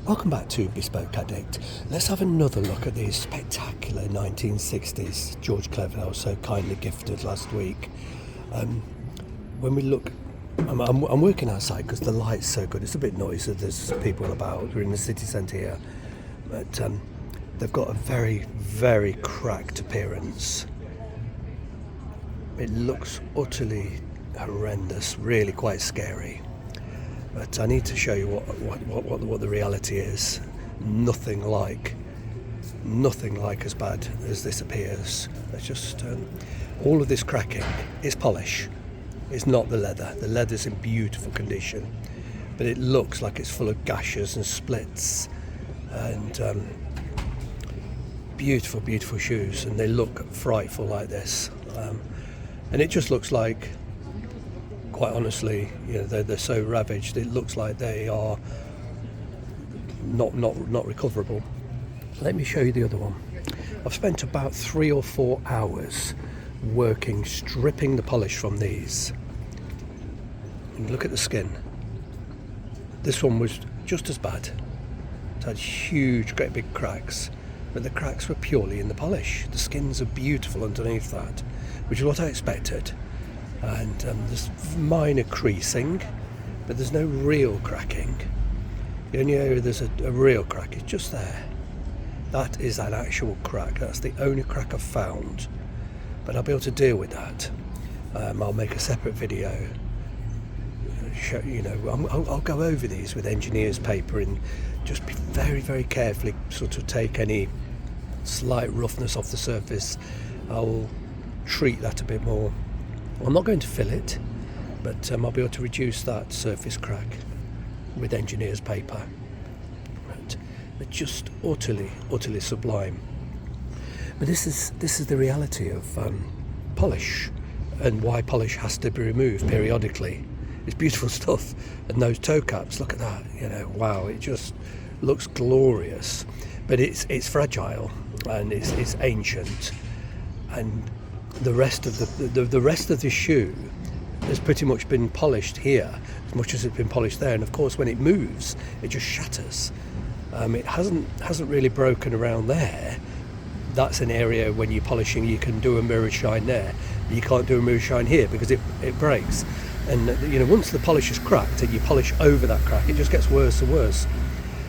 Welcome back to Bespoke Addict. Let's have another look at these spectacular 1960s George Cleverley I was so kindly gifted last week. When we look, I'm working outside because the light's so good. It's a bit noisy, there's people about. We're in the city centre here, but they've got a very, very cracked appearance. It looks utterly horrendous, really quite scary. But I need to show you what the reality is. Nothing like as bad as this appears. It's just all of this cracking is polish. It's not the leather. The leather's in beautiful condition, but it looks like it's full of gashes and splits. And beautiful, beautiful shoes, and they look frightful like this. And it just looks like, quite honestly, you know, they're so ravaged. It looks like they are not recoverable. Let me show you the other one. I've spent about 3 or 4 hours working, stripping the polish from these. And look at the skin. This one was just as bad. It had huge, great big cracks, but the cracks were purely in the polish. The skins are beautiful underneath that, which is what I expected. And there's minor creasing, but there's no real cracking. The only area there's a real crack is just there. That is an actual crack. That's the only crack I've found, but I'll be able to deal with that. I'll make a separate video. I'll go over these with engineer's paper and just be very, very carefully sort of take any slight roughness off the surface. I'll treat that a bit more. I'm not going to fill it, but I'll be able to reduce that surface crack with engineer's paper. But just utterly sublime. But this is the reality of polish, and why polish has to be removed periodically. It's beautiful stuff. And those toe caps, look at that. You know, wow! It just looks glorious. But it's fragile and it's ancient, and the rest of the rest of the shoe has pretty much been polished here as much as it's been polished there, and of course when it moves it just shatters. It hasn't really broken around there. That's an area when you're polishing you can do a mirror shine there. You can't do a mirror shine here because it breaks. And you know, once the polish is cracked and you polish over that crack, it just gets worse and worse.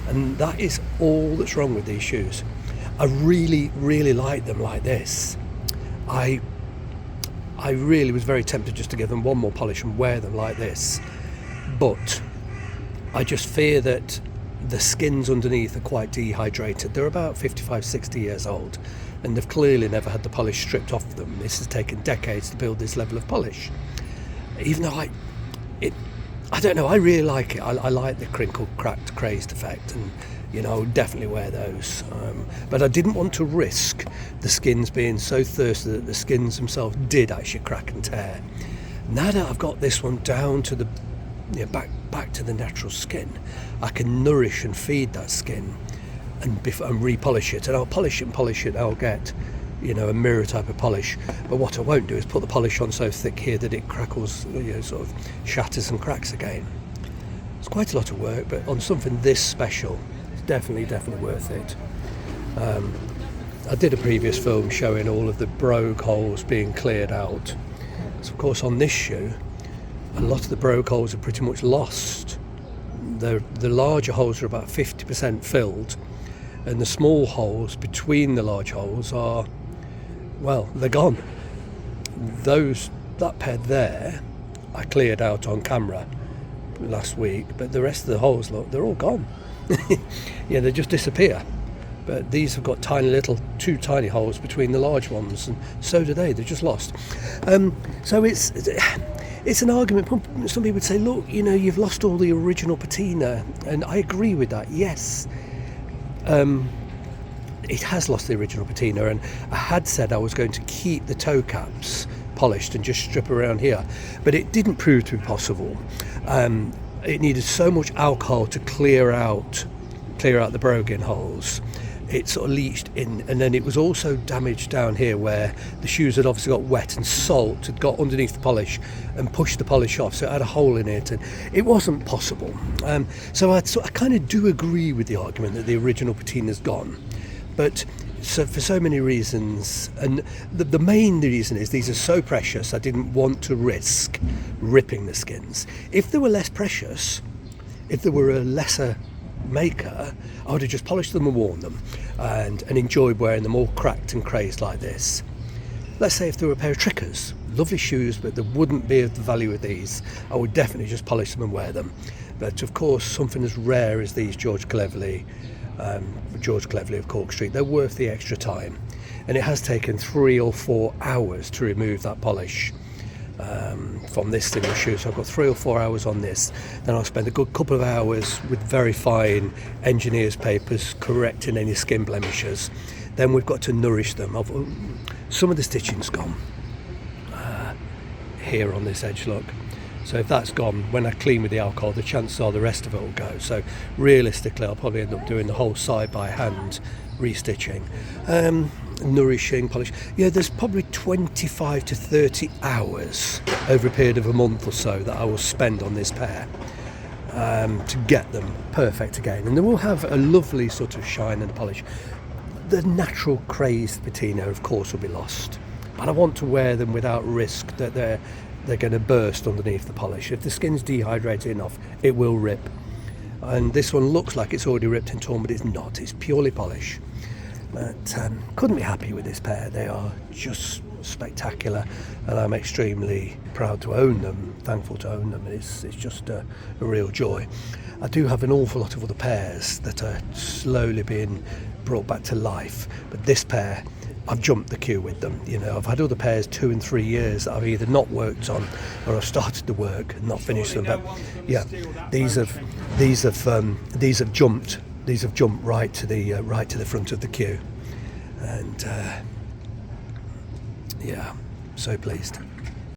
And that is all that's wrong with these shoes. I really, really like them like this. I really was very tempted just to give them one more polish and wear them like this, but I just fear that the skins underneath are quite dehydrated. They're about 55-60 years old, and they've clearly never had the polish stripped off them. This has taken decades to build this level of polish. Even though I don't know, I really like it. I like the crinkled, cracked, crazed effect, and you know, I would definitely wear those. But I didn't want to risk the skins being so thirsty that the skins themselves did actually crack and tear. Now that I've got this one down to the back to the natural skin, I can nourish and feed that skin and repolish it. And I'll polish it. I'll get, you know, a mirror type of polish. But what I won't do is put the polish on so thick here that it crackles, you know, sort of shatters and cracks again. It's quite a lot of work, but on something this special, it's definitely worth it. I did a previous film showing all of the brogue holes being cleared out. So of course on this shoe, a lot of the brogue holes are pretty much lost. The larger holes are about 50% filled, and the small holes between the large holes are, well, they're gone. That pair there, I cleared out on camera last week, but the rest of the holes, look, they're all gone. Yeah, they just disappear. But these have got two tiny holes between the large ones, and so do they. They're just lost. So it's an argument. Some people would say, look, you know, you've lost all the original patina, and I agree with that. Yes, it has lost the original patina, and I had said I was going to keep the toe caps polished and just strip around here, but it didn't prove to be possible. It needed so much alcohol to clear out the brogue holes it sort of leached in, and then it was also damaged down here where the shoes had obviously got wet and salt had got underneath the polish and pushed the polish off, so it had a hole in it, and it wasn't possible. So I kind of do agree with the argument that the original patina's gone, but so for so many reasons, and the main reason is these are so precious, I didn't want to risk ripping the skins. If they were less precious, if there were a lesser maker, I would have just polished them and worn them and enjoyed wearing them all cracked and crazed like this. Let's say if there were a pair of Trickers, lovely shoes, but they wouldn't be of the value of these, I would definitely just polish them and wear them. But of course, something as rare as these George Cleverley of Cork Street, they're worth the extra time, and it has taken 3 or 4 hours to remove that polish from this single shoe. So I've got 3 or 4 hours on this, then I'll spend a good couple of hours with very fine engineer's papers correcting any skin blemishes. Then we've got to nourish them. Some of the stitching's gone here on this edge, look. So if that's gone, when I clean with the alcohol, the chances are the rest of it will go. So realistically, I'll probably end up doing the whole side by hand restitching. Nourishing, polish. Yeah, there's probably 25 to 30 hours over a period of a month or so that I will spend on this pair to get them perfect again. And they will have a lovely sort of shine and polish. The natural crazed patina, of course, will be lost. But I want to wear them without risk that they're going to burst underneath the polish. If the skin's dehydrated enough, it will rip. And this one looks like it's already ripped and torn, but it's not. It's purely polish. But couldn't be happy with this pair. They are just spectacular, and I'm extremely proud to own them, thankful to own them. It's just a real joy. I do have an awful lot of other pairs that are slowly being brought back to life, but this pair, I've jumped the queue with them. You know, I've had other pairs 2 and 3 years that I've either not worked on or I've started the work and not finished them. But yeah, these have jumped right to the front of the queue, and yeah, so pleased.